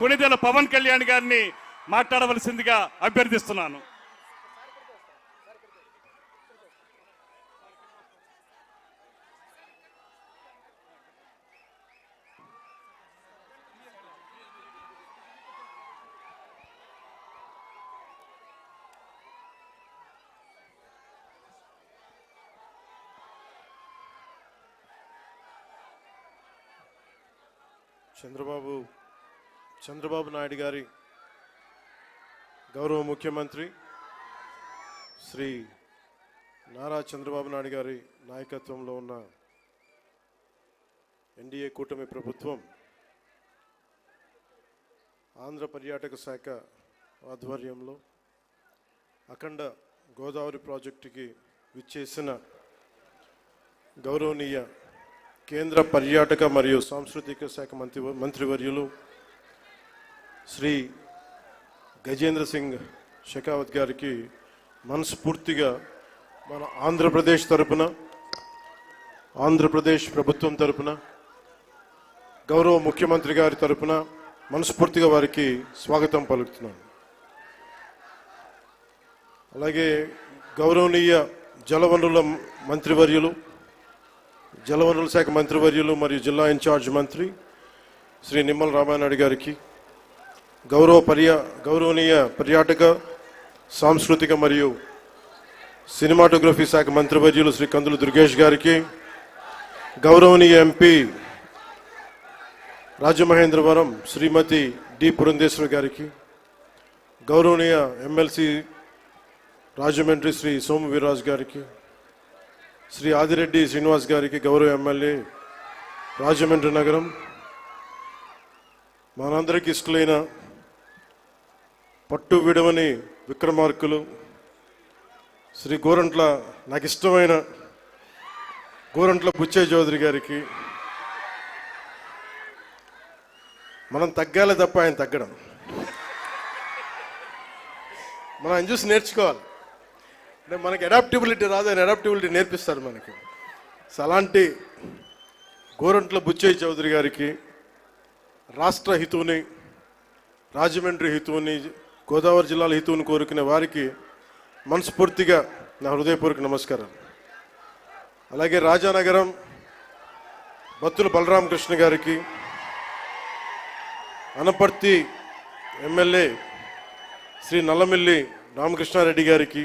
కొణిదెల పవన్ కళ్యాణ్ గారిని మాట్లాడవలసిందిగా అభ్యర్థిస్తున్నాను. చంద్రబాబు నాయుడు గారి గౌరవ ముఖ్యమంత్రి శ్రీ నారా చంద్రబాబు నాయుడు గారి నాయకత్వంలో ఉన్న ఎన్డీఏ కూటమి ప్రభుత్వం ఆంధ్ర పర్యాటక శాఖ ఆధ్వర్యంలో అఖండ గోదావరి ప్రాజెక్టుకి విచ్చేసిన గౌరవనీయ కేంద్ర పర్యాటక మరియు సాంస్కృతిక శాఖ మంత్రివర్యులు శ్రీ గజేంద్ర సింగ్ షెకావత్ గారికి మనస్ఫూర్తిగా మన ఆంధ్రప్రదేశ్ తరపున, ఆంధ్రప్రదేశ్ ప్రభుత్వం తరపున, గౌరవ ముఖ్యమంత్రి గారి తరపున మనస్ఫూర్తిగా వారికి స్వాగతం పలుకుతున్నాను. అలాగే గౌరవనీయ జలవనరుల మంత్రివర్యులు, జలవనరుల శాఖ మంత్రివర్యులు మరియు జిల్లా ఇన్ఛార్జ్ మంత్రి శ్రీ నిమ్మల రామానాయుడు గారికి, గౌరవనీయ పర్యాటక సాంస్కృతిక మరియు సినిమాటోగ్రఫీ శాఖ మంత్రివర్యులు శ్రీ కందులు దుర్గేష్ గారికి, గౌరవనీయ ఎంపీ రాజమహేంద్రవరం శ్రీమతి డి పురంధేశ్వరి గారికి, గౌరవనీయ ఎమ్మెల్సీ రాజమండ్రి శ్రీ సోము వీర్రాజు గారికి, శ్రీ ఆదిరెడ్డి శ్రీనివాస్ గారికి, గౌరవ ఎమ్మెల్యే రాజమండ్రి నగరం, మనందరికీ ఇష్టలైన పట్టు విడవని విక్రమార్కులు శ్రీ గోరంట్ల, నాకు ఇష్టమైన గోరంట్ల బుచ్చయ్య చౌదరి గారికి, మనం తగ్గాలి తప్ప ఆయన తగ్గడం, మనం ఆయన చూసి నేర్చుకోవాలి. అంటే మనకి అడాప్టబిలిటీ రాదు, ఆయన అడాప్టబిలిటీ నేర్పిస్తారు మనకి. సో అలాంటి గోరంట్ల బుచ్చయ్య చౌదరి గారికి, రాష్ట్ర హితువుని, రాజమండ్రి హితువుని, గోదావరి జిల్లాల హితువుని కోరుకునే వారికి మనస్ఫూర్తిగా నా హృదయపూర్వక నమస్కారం. అలాగే రాజానగరం బత్తుల బలరామకృష్ణ గారికి, అనపర్తి ఎమ్మెల్యే శ్రీ నల్లమిల్లి రామకృష్ణారెడ్డి గారికి,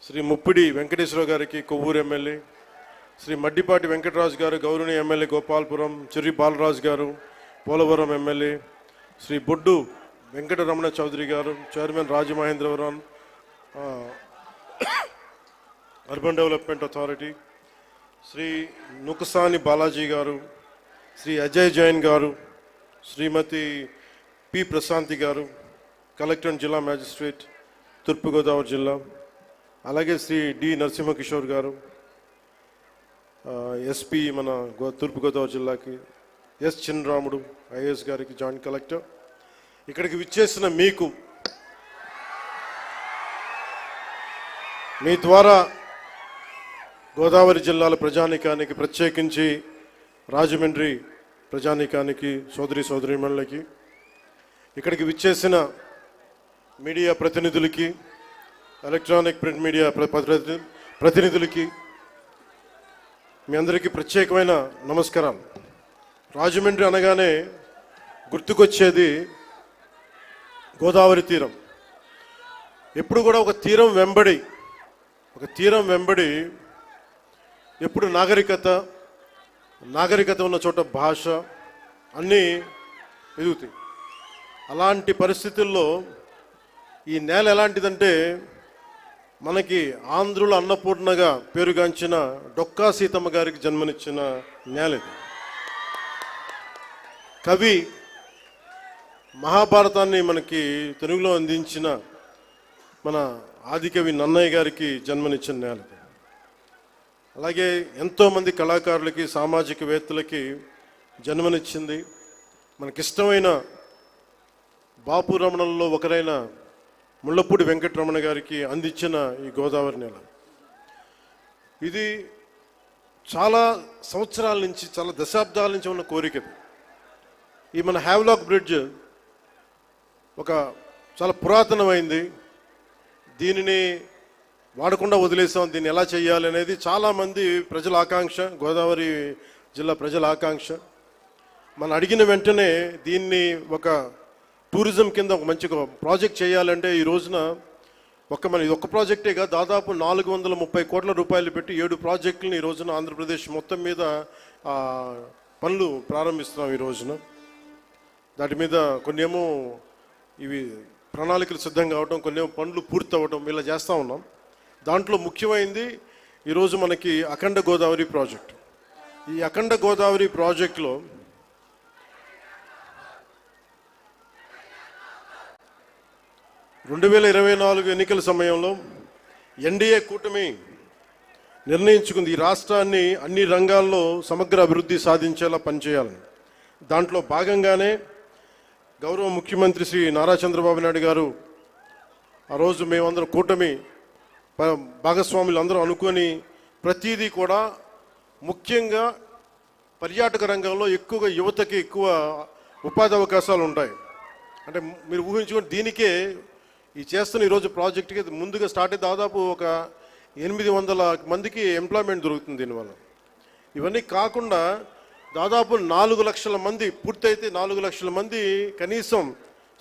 శ్రీ ముప్పిడి వెంకటేశ్వరరావు గారికి, కొవ్వూరు ఎమ్మెల్యే శ్రీ మడ్డిపాటి వెంకటరాజు గారు, గౌరవనీయ MLA Gopalapuram Cherri Balaraju garu, Polavaram MLA Shri Boddu Venkataramana Chowdary garu, chairman Rajamahendravaram urban development authority, Shri Nukasani Balaji garu, Shri Ajay Jain గారు, శ్రీమతి పి ప్రశాంతి గారు, కలెక్టర్ జిల్లా మ్యాజిస్ట్రేట్ తూర్పుగోదావరి జిల్లా, అలాగే శ్రీ డి నరసింహకిషోర్ గారు, ఎస్పీ మన తూర్పుగోదావరి జిల్లాకి, ఎస్ చిన్నరాముడు ఐఏఎస్ గారికి, జాయింట్ కలెక్టర్, ఇక్కడికి విచ్చేసిన మీకు, మీ ద్వారా గోదావరి జిల్లాల ప్రజానీకానికి, ప్రత్యేకించి రాజమండ్రి ప్రజానీకానికి, సోదరీమణులకి, ఇక్కడికి విచ్చేసిన మీడియా ప్రతినిధులకి, ఎలక్ట్రానిక్ ప్రింట్ మీడియా ప్రతినిధులకి మీ అందరికీ ప్రత్యేకమైన నమస్కారాలు. రాజమండ్రి అనగానే గుర్తుకొచ్చేది గోదావరి తీరం. ఎప్పుడు కూడా ఒక తీరం వెంబడి ఎప్పుడు నాగరికత ఉన్న చోట భాష అన్నీ ఎదుగుతాయి. అలాంటి పరిస్థితుల్లో ఈ నేల ఎలాంటిదంటే, మనకి ఆంధ్రుల అన్నపూర్ణగా పేరుగాంచిన డొక్కా సీతమ్మ గారికి జన్మనిచ్చిన నేల ఇది. కవి మహాభారతాన్ని మనకి తెలుగులో అందించిన మన ఆదికవి నన్నయ్య గారికి జన్మనిచ్చిన నేల ఇది. అలాగే ఎంతోమంది కళాకారులకి, సామాజికవేత్తలకి జన్మనిచ్చింది. మనకిష్టమైన బాపు రమణంలో ఒకరైన ముళ్ళపూడి వెంకటరమణ గారికి అందించిన ఈ గోదావరి నేల ఇది చాలా సంవత్సరాల నుంచి, చాలా దశాబ్దాల నుంచి ఉన్న కోరిక. ఈ మన హ్యావ్లాక్ బ్రిడ్జ్ ఒక చాలా పురాతనమైంది. దీనిని వాడకుండా వదిలేసాం. దీన్ని ఎలా చేయాలి అనేది చాలామంది ప్రజల ఆకాంక్ష, గోదావరి జిల్లా ప్రజల ఆకాంక్ష. మనం అడిగిన వెంటనే దీన్ని ఒక టూరిజం కింద ఒక మంచి ప్రాజెక్ట్ చేయాలంటే ఈ రోజున ఇది ఒక్క ప్రాజెక్టేగా దాదాపు 430 కోట్ల రూపాయలు పెట్టి 7 ప్రాజెక్టులను ఈ రోజున ఆంధ్రప్రదేశ్ మొత్తం మీద పనులు ప్రారంభిస్తున్నాం. ఈ రోజున దాటి మీద కొన్ని ఏమో ఇవి ప్రణాళికలు సిద్ధం కావటం, కొన్ని ఏమో పనులు పూర్తి అవ్వటం, ఇలా చేస్తూ ఉన్నాం. దాంట్లో ముఖ్యమైనది ఈరోజు మనకి అఖండ గోదావరి ప్రాజెక్ట్. ఈ అఖండ గోదావరి ప్రాజెక్టులో 2024 ఎన్నికల సమయంలో ఎన్డీఏ కూటమి నిర్ణయించుకుంది ఈ రాష్ట్రాన్ని అన్ని రంగాల్లో సమగ్ర అభివృద్ధి సాధించేలా పనిచేయాలని. దాంట్లో భాగంగానే గౌరవ ముఖ్యమంత్రి శ్రీ నారా చంద్రబాబు నాయుడు గారు ఆ రోజు మేమందరం కూటమి భాగస్వాములు అందరూ అనుకొని ప్రతిదీ కూడా ముఖ్యంగా పర్యాటక రంగంలో ఎక్కువగా యువతకి ఎక్కువ ఉపాధి అవకాశాలు ఉంటాయి. అంటే మీరు ఊహించుకొని దీనికే ఈ చేస్తున్న ఈరోజు ప్రాజెక్టుకి ముందుగా స్టార్ట్ అయితే దాదాపు ఒక 800 మందికి ఎంప్లాయ్మెంట్ దొరుకుతుంది దీనివల్ల. ఇవన్నీ కాకుండా దాదాపు 4 లక్షల మంది పూర్తయితే 4 లక్షల మంది కనీసం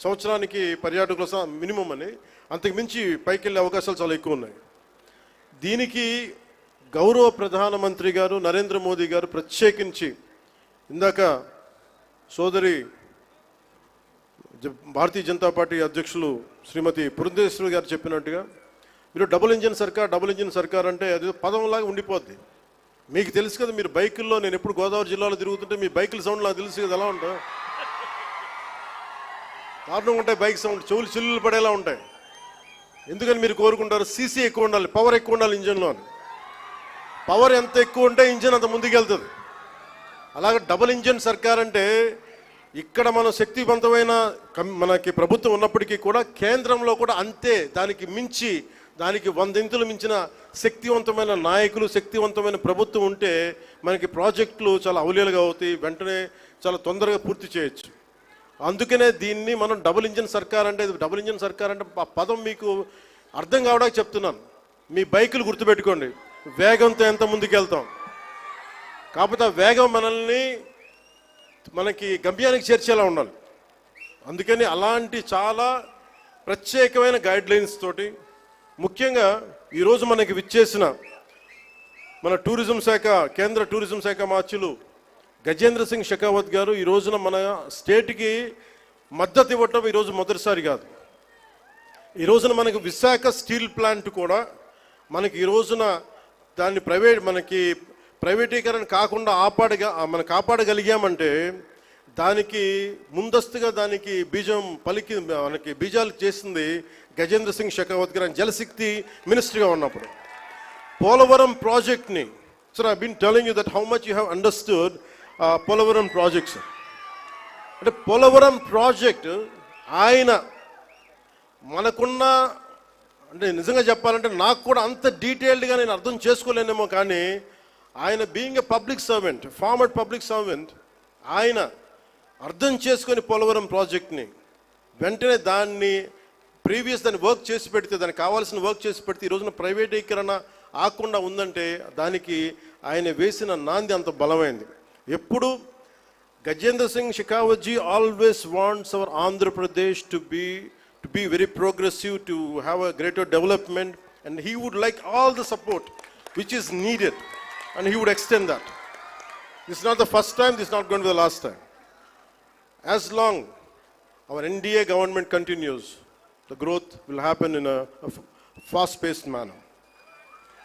సంవత్సరానికి పర్యాటకుల మినిమం అని, అంతకు మించి పైకి వెళ్ళే అవకాశాలు చాలా ఎక్కువ ఉన్నాయి. దీనికి గౌరవ ప్రధానమంత్రి గారు నరేంద్ర మోదీ గారు ప్రత్యేకించి ఇందాక సోదరి భారతీయ జనతా పార్టీ అధ్యక్షులు శ్రీమతి పురంధేశ్వరి గారు చెప్పినట్టుగా మీరు డబుల్ ఇంజిన్ సర్కార్ అంటే అది పదంలాగా ఉండిపోద్ది. మీకు తెలుసు కదా, మీరు బైకుల్లో, నేను ఎప్పుడు గోదావరి జిల్లాలో తిరుగుతుంటే మీ బైకుల సౌండ్ నాకు తెలుసు కదా ఎలా ఉంటాయి, దారుణంగా ఉంటాయి. బైక్ సౌండ్ చెవులు చిల్లులు పడేలా ఉంటాయి. ఎందుకని మీరు కోరుకుంటారు సీసీ ఎక్కువ ఉండాలి, పవర్ ఎక్కువ ఉండాలి ఇంజన్లో అని. పవర్ ఎంత ఎక్కువ ఉంటే ఇంజన్ అంత ముందుకెళ్తుంది. అలాగే డబుల్ ఇంజిన్ సర్కార్ అంటే ఇక్కడ మనం శక్తివంతమైన మనకి ప్రభుత్వం ఉన్నప్పటికీ కూడా కేంద్రంలో కూడా అంతే, దానికి మించి, దానికి 100 ఇంతులు మించిన శక్తివంతమైన నాయకులు, శక్తివంతమైన ప్రభుత్వం ఉంటే మనకి ప్రాజెక్టులు చాలా అవలీలుగా అవుతాయి, వెంటనే చాలా తొందరగా పూర్తి చేయొచ్చు. అందుకనే దీన్ని మనం డబుల్ ఇంజిన్ సర్కార్ అంటే ఆ పదం మీకు అర్థం కావడానికి చెప్తున్నాను. మీ బైకులు గుర్తుపెట్టుకోండి, వేగంతో ఎంత ముందుకెళ్తాం, కాకపోతే ఆ వేగం మనకి గమ్యానికి చేర్చేలా ఉండాలి. అందుకని అలాంటి చాలా ప్రత్యేకమైన గైడ్లైన్స్ తోటి ముఖ్యంగా ఈరోజు మనకి విచ్చేసిన మన టూరిజం శాఖ, కేంద్ర టూరిజం శాఖ మార్చులు గజేంద్ర సింగ్ షెకావత్ గారు ఈ రోజున మన స్టేట్కి మద్దతు ఇవ్వటం ఈరోజు మొదటిసారి కాదు. ఈ రోజున మనకి విశాఖ స్టీల్ ప్లాంట్ కూడా మనకి ఈ రోజున దాన్ని ప్రైవేటీకరణ కాకుండా కాపాడగలిగామంటే దానికి ముందస్తుగా దానికి బీజాలు చేసింది గజేంద్ర సింగ్ షెకావత్ గారు జలశక్తి మినిస్టర్గా ఉన్నప్పుడు. పోలవరం ప్రాజెక్ట్ని, sir I been telling you that how much you have understood Polavaram projects. అంటే పోలవరం ప్రాజెక్ట్ ఆయన మనకున్న, అంటే నిజంగా చెప్పాలంటే నాకు కూడా అంత డీటెయిల్డ్గా నేను అర్థం చేసుకోలేనేమో, కానీ ఆయన being a public servant, former public servant, ఆయన అర్థం చేసుకొని పోలవరం ప్రాజెక్ట్ని వెంటనే దాన్ని వర్క్ చేసి పెడితే, దానికి కావాల్సిన వర్క్ చేసి పెడితే ఈ రోజున ప్రైవేటీకరణ ఆకుండా ఉందంటే దానికి ఆయన వేసిన నాంది అంత బలమైంది. ఎప్పుడు Gajendra Singh Shekhawat ji always wants our Andhra Pradesh to be very progressive, to have a greater development, and he would like all the support which is needed, and he would extend that. This is not the first time, this is not going to be the last time. As long our NDA government continues, the growth will happen in a fast-paced manner.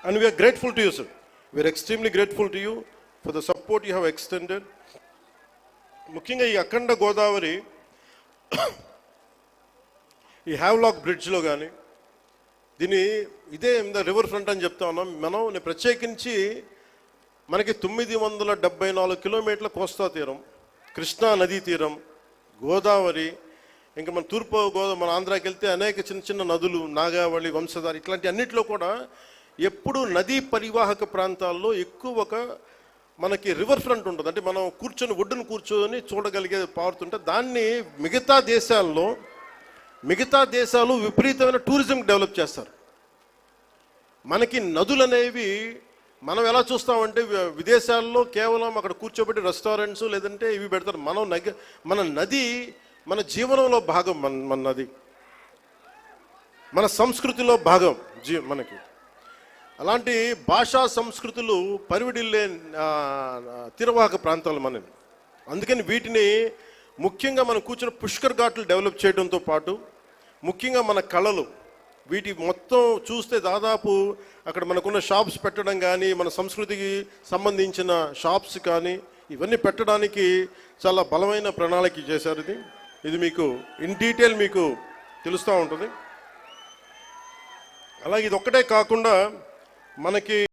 And we are grateful to you, sir. We are extremely grateful to you for the support you have extended. ముఖ్యంగా ఈ అఖండ గోదావరి ఈ Havelock బ్రిడ్జ్లో కానీ ఇదే river front అని చెప్తా ఉన్నాం మనం. నేను ప్రత్యేకించి మనకి 974 కిలోమీటర్ల కోస్తా తీరం, కృష్ణా నదీ తీరం, గోదావరి, ఇంకా మన మన ఆంధ్రాకి వెళ్తే అనేక చిన్న చిన్న నదులు, నాగావళి, వంశధార, ఇట్లాంటి అన్నింటిలో కూడా ఎప్పుడు నదీ పరివాహక ప్రాంతాల్లో ఎక్కువ మనకి రివర్ ఫ్రంట్ ఉంటుంది, అంటే మనం ఒడ్డును కూర్చొని చూడగలిగే పారుతుంటే దాన్ని మిగతా దేశాలు విపరీతమైన టూరిజం డెవలప్ చేస్తారు. మనకి నదులు అనేవి మనం ఎలా చూస్తామంటే విదేశాల్లో కేవలం అక్కడ కూర్చోబెట్టి రెస్టారెంట్స్ లేదంటే ఇవి పెడతారు. మన నది మన జీవనంలో భాగం. మన నది మన సంస్కృతిలో భాగం మనకి. అలాంటి భాషా సంస్కృతులు పరివిడిల్లే తీరవాహక ప్రాంతాలు మనవి. అందుకని వీటిని ముఖ్యంగా మనం కూర్చున్న పుష్కర్ ఘాట్లు డెవలప్ చేయడంతో పాటు ముఖ్యంగా మన కళలు వీటి మొత్తం చూస్తే దాదాపు అక్కడ మనకున్న షాప్స్ పెట్టడం కానీ మన సంస్కృతికి సంబంధించిన షాప్స్ కానీ ఇవన్నీ పెట్టడానికి చాలా బలమైన ప్రణాళిక చేశారు. ఇది మీకు ఇన్ డీటెయిల్ మీకు తెలుస్తూ ఉంటుంది. అలాగే ఇది ఒక్కటే కాకుండా మనకి